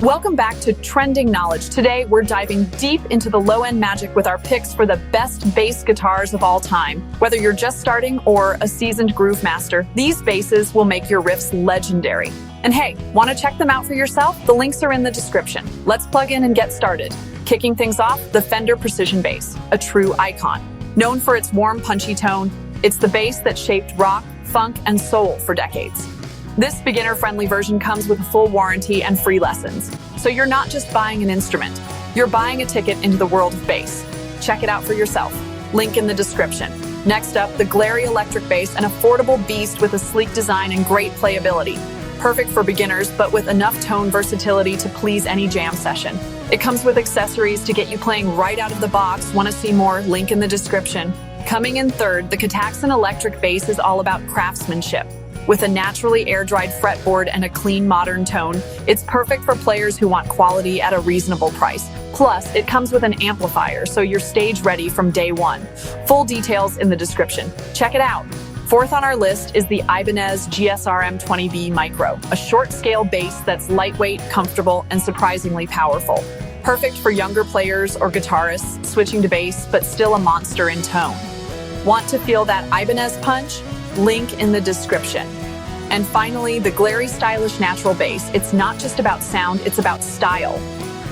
Welcome back to Trending Knowledge. Today, we're diving deep into the low-end magic with our picks for the best bass guitars of all time. Whether you're just starting or a seasoned groove master, these basses will make your riffs legendary. And hey, want to check them out for yourself? The links are in the description. Let's plug in and get started. Kicking things off, the Fender Precision Bass, a true icon. Known for its warm, punchy tone, it's the bass that shaped rock, funk, and soul for decades. This beginner-friendly version comes with a full warranty and free lessons. So you're not just buying an instrument, you're buying a ticket into the world of bass. Check it out for yourself. Link in the description. Next up, the GLARRY Electric Bass, an affordable beast with a sleek design and great playability. Perfect for beginners, but with enough tone versatility to please any jam session. It comes with accessories to get you playing right out of the box. Want to see more? Link in the description. Coming in third, the Ktaxon Electric Bass is all about craftsmanship. With a naturally air-dried fretboard and a clean, modern tone, it's perfect for players who want quality at a reasonable price. Plus, it comes with an amplifier, so you're stage-ready from day one. Full details in the description. Check it out. Fourth on our list is the Ibanez GSRM20B Mikro, a short-scale bass that's lightweight, comfortable, and surprisingly powerful. Perfect for younger players or guitarists switching to bass, but still a monster in tone. Want to feel that Ibanez punch? Link in the description. And finally, the GLARRY Stylish Natural Bass. It's not just about sound, it's about style.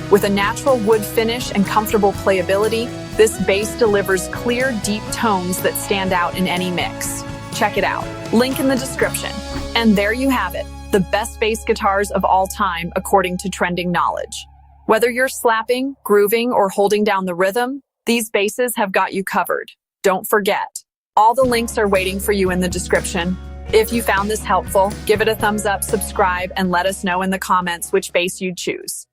With a natural wood finish and comfortable playability, this bass delivers clear, deep tones that stand out in any mix. Check it out. Link in the description. And there you have it, the best bass guitars of all time according to Trending Knowledge. Whether you're slapping, grooving, or holding down the rhythm, these basses have got you covered. Don't forget, all the links are waiting for you in the description. If you found this helpful, give it a thumbs up, subscribe, and let us know in the comments which bass you'd choose.